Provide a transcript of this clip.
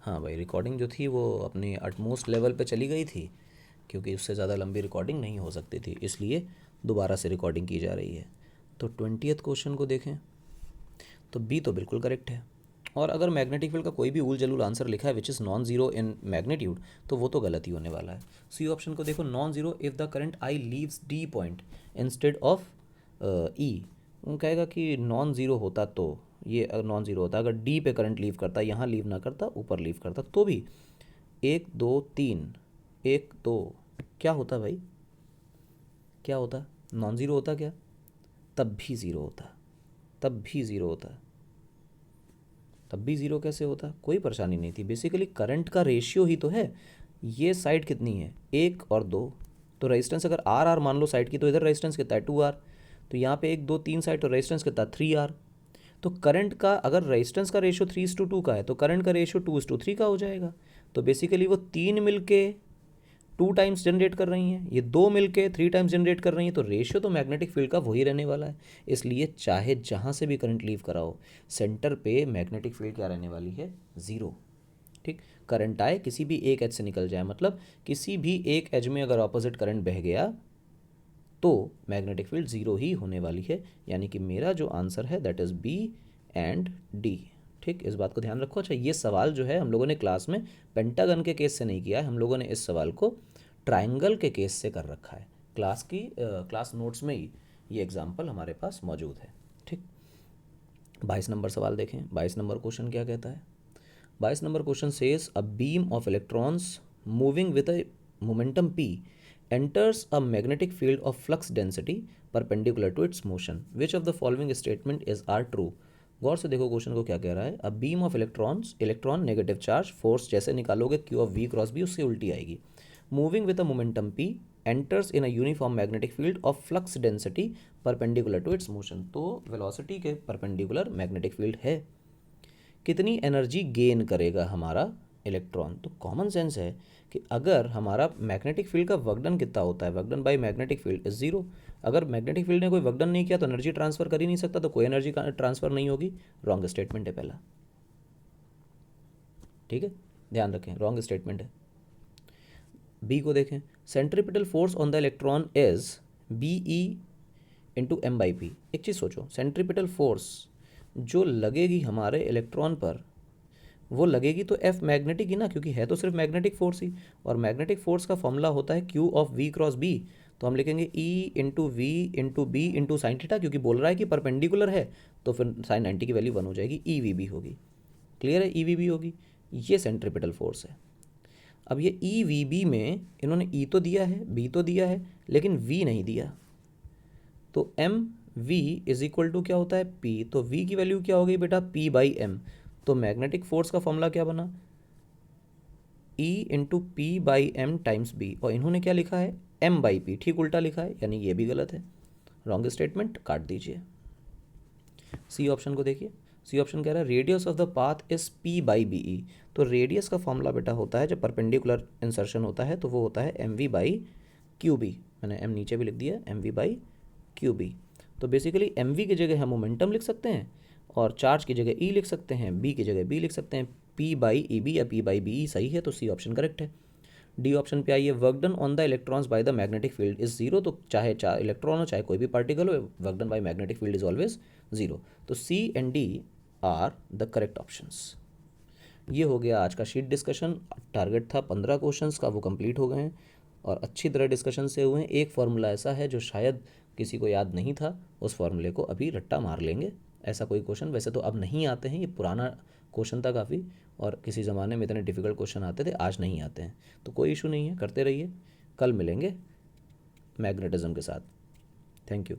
हाँ भाई, रिकॉर्डिंग जो थी वो अपने अटमोस्ट लेवल पे चली गई थी, क्योंकि उससे ज़्यादा लंबी रिकॉर्डिंग नहीं हो सकती थी, इसलिए दोबारा से रिकॉर्डिंग की जा रही है। तो 20th क्वेश्चन को देखें तो बी तो बिल्कुल करेक्ट है। और अगर मैग्नेटिक फील्ड का कोई भी उल जलूल आंसर लिखा है which is non zero in magnitude, तो वो तो गलत ही होने वाला है। सी ऑप्शन को देखो, non zero if the current I leaves D point instead of E. वो कहेगा कि नॉन ज़ीरो होता तो ये नॉन ज़ीरो होता अगर डी पे करंट लीव करता, यहाँ लीव ना करता, ऊपर लीव करता, तो भी 1 2 3 1 2 क्या होता भाई, क्या होता, नॉन ज़ीरो होता क्या, तब भी ज़ीरो होता, तब भी ज़ीरो होता, तब भी ज़ीरो कैसे होता, कोई परेशानी नहीं थी। बेसिकली करंट का रेशियो ही तो है। ये साइड कितनी है, 1 और 2, तो रेजिस्टेंस अगर आर आर मान लो साइड की, तो इधर रेजिस्टेंस कितना है 2R, तो यहाँ पे 1 2 3 साइड, तो रेजिस्टेंस कितना 3R। तो करंट का अगर रेजिस्टेंस का रेशियो 3:2 का है, तो करंट का रेशियो 2:3 का हो जाएगा। तो बेसिकली वो तीन मिलके 2 टाइम्स जनरेट कर रही हैं, ये 2 मिलके 3 टाइम्स जनरेट कर रही हैं, तो रेशियो तो मैग्नेटिक फील्ड का वही रहने वाला है। इसलिए चाहे जहाँ से भी करंट लीव कराओ, सेंटर पे मैग्नेटिक फील्ड क्या रहने वाली है, ज़ीरो। ठीक, करंट आए किसी भी एक एज से निकल जाए, मतलब किसी भी एक एज में अगर ऑपोजिट करंट बह गया तो मैग्नेटिक फील्ड ज़ीरो ही होने वाली है। यानी कि मेरा जो आंसर है that is B and D. ठीक, इस बात को ध्यान रखो। अच्छा, ये सवाल जो है हम लोगों ने क्लास में पेंटागन के केस से नहीं किया है, हम लोगों ने इस सवाल को ट्राइंगल के केस से कर रखा है। क्लास नोट्स में ही ये एग्जाम्पल हमारे पास मौजूद है। ठीक, 22 नंबर सवाल देखें। 22 नंबर क्वेश्चन क्या कहता है। 22 number question says a beam of electrons moving with a momentum p enters a magnetic field of flux density perpendicular to its motion. Which of the following statement is are true? गौर से देखो question को क्या कह रहा है। A beam of electrons, electron negative charge, force जैसे निकालोगे Q of V cross B उससे उल्टी आएगी, moving with a momentum p enters in a uniform magnetic field of flux density perpendicular to its motion. तो velocity के perpendicular magnetic field है, कितनी energy gain करेगा हमारा इलेक्ट्रॉन। तो कॉमन सेंस है कि अगर हमारा मैग्नेटिक फील्ड का वर्कडन कितना होता है, work done bye magnetic field is zero. अगर मैग्नेटिक फील्ड ने कोई वर्कडन नहीं किया तो एनर्जी ट्रांसफर कर ही नहीं सकता, तो कोई एनर्जी ट्रांसफर नहीं होगी। रॉन्ग स्टेटमेंट है पहला। ठीक है, ध्यान रखें, रॉन्ग स्टेटमेंट है। बी को देखें, centripetal force on the electron is B E into M by P. एक चीज़ सोचो, सेंट्रीपिटल फोर्स जो लगेगी हमारे इलेक्ट्रॉन पर, वो लगेगी तो एफ मैग्नेटिक ही ना, क्योंकि है तो सिर्फ मैग्नेटिक फोर्स ही, और मैग्नेटिक फोर्स का फॉर्मूला होता है Q of V cross B. तो हम लिखेंगे E into V into B into sine theta, क्योंकि बोल रहा है कि परपेंडिकुलर है, तो फिर साइन 90 की वैल्यू 1 हो जाएगी, ई वी बी होगी। क्लियर है, ई वी बी होगी। ये सेंट्रीपिटल फोर्स है। अब ये ई वी बी में इन्होंने ई तो दिया है, बी तो दिया है, लेकिन वी नहीं दिया। तो M V is equal to क्या होता है, पी। तो वी की वैल्यू क्या हो गई बेटा, पी बाई एम। तो मैग्नेटिक फोर्स का फॉर्मूला क्या बना, E into P by M times B, और इन्होंने क्या लिखा है, एम बाई पी, ठीक उल्टा लिखा है, यानी ये भी गलत है। रॉन्ग स्टेटमेंट, काट दीजिए। सी ऑप्शन को देखिए, सी ऑप्शन कह रहा है radius of the path is P by B E. तो रेडियस का फॉर्मूला बेटा होता है, जब परपेंडिकुलर इंसर्शन होता है तो वो होता है M V by Q B. मैंने एम नीचे भी लिख दिया, M V by Q B. तो बेसिकली एम वी की जगह हम मोमेंटम लिख सकते हैं, और चार्ज की जगह ई लिख सकते हैं, बी की जगह बी लिख सकते हैं। पी बाई ई बी या पी बाई बी ई सही है, तो सी ऑप्शन करेक्ट है। डी ऑप्शन पे आइए, work done on the electrons by the magnetic field is zero. तो चाहे इलेक्ट्रॉन हो चाहे कोई भी पार्टिकल हो, work done by magnetic field is always zero. तो C and D are the correct options. ये हो गया आज का शीट डिस्कशन। टारगेट था 15 क्वेश्चंस का, वो कंप्लीट हो गए हैं और अच्छी तरह डिस्कशन से हुए हैं। एक फार्मूला ऐसा है जो शायद किसी को याद नहीं था, उस फार्मूले को अभी रट्टा मार लेंगे। ऐसा कोई क्वेश्चन वैसे तो अब नहीं आते हैं, ये पुराना क्वेश्चन था काफ़ी, और किसी ज़माने में इतने डिफ़िकल्ट क्वेश्चन आते थे, आज नहीं आते हैं। तो कोई इशू नहीं है, करते रहिए। कल मिलेंगे मैग्नेटिज्म के साथ। Thank you.